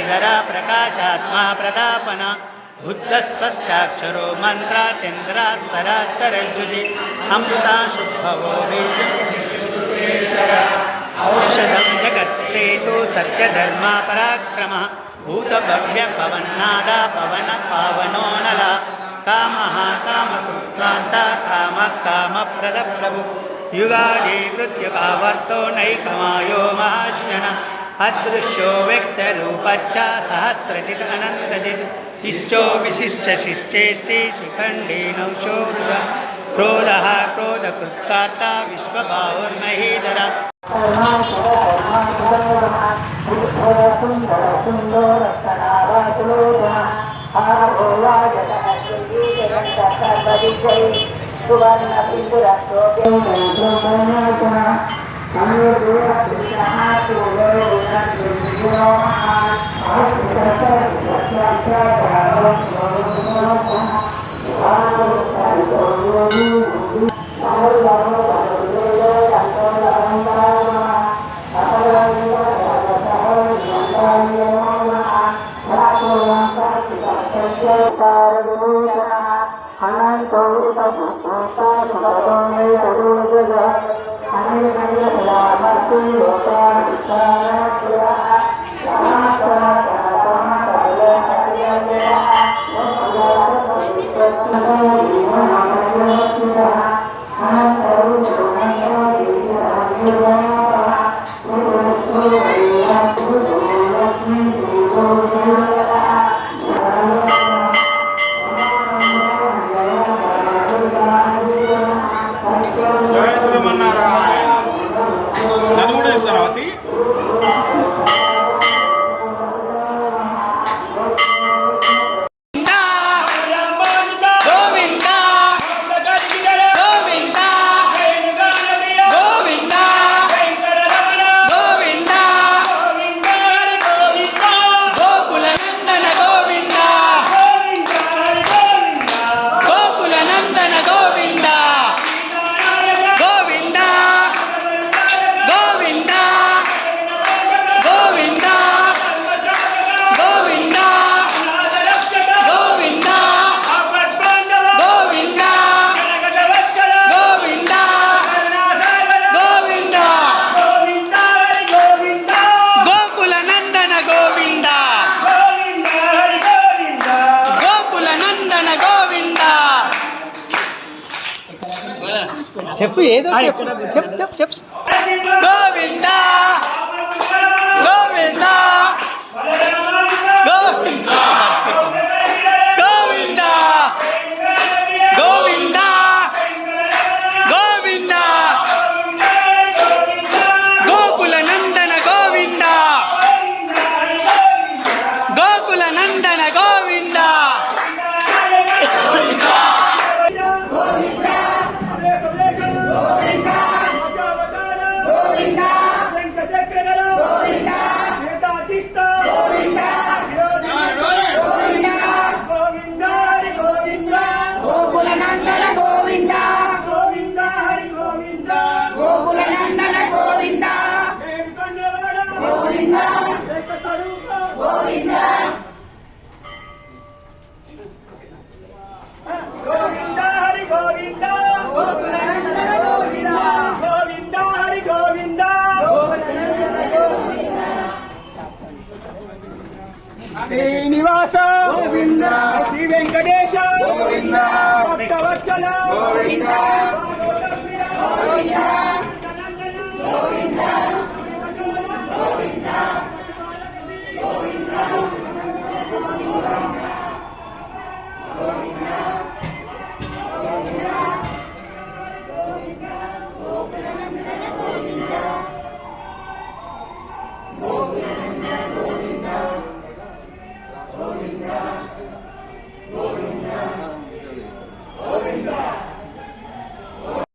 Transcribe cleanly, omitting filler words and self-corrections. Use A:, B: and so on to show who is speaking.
A: श्रीधर प्रकाशात्मा प्रतापन बुद्धस्पष्टाक्षरो मन्त्राचन्द्रास्परास्करज्जुति अमृताशुभवो औषधं जगत्सेतु सत्यधर्मा पराक्रमः भूतभव्य पवन्नादा पवन पावनो नला कामः कामकृत्वास्ता कामः कामप्रदप्रभु युगादि कृत्युकावर्तो नैकमायो महाश्यन अदृश्यो व्यक्तरूपच्च सहस्रचित् अनन्तचित् इष्टो विशिष्टशिष्टेष्टि शिखण्डी नौशोरुष क्रोधः क्रोधकृत्कार्ता विश्वबाहुर्महीधर చెప్పు ఏదో చెప్పు చెప్పు చెప్పు గోవింద గోవింద గోవింద గోవింద గోవింద గోవింద గోకుల నందన గోవింద గోకుల నందన గోవింద శ్రీనివాస గోవింద శ్రీ వెంకటేశ గోవింద భక్తవత్సల గోవింద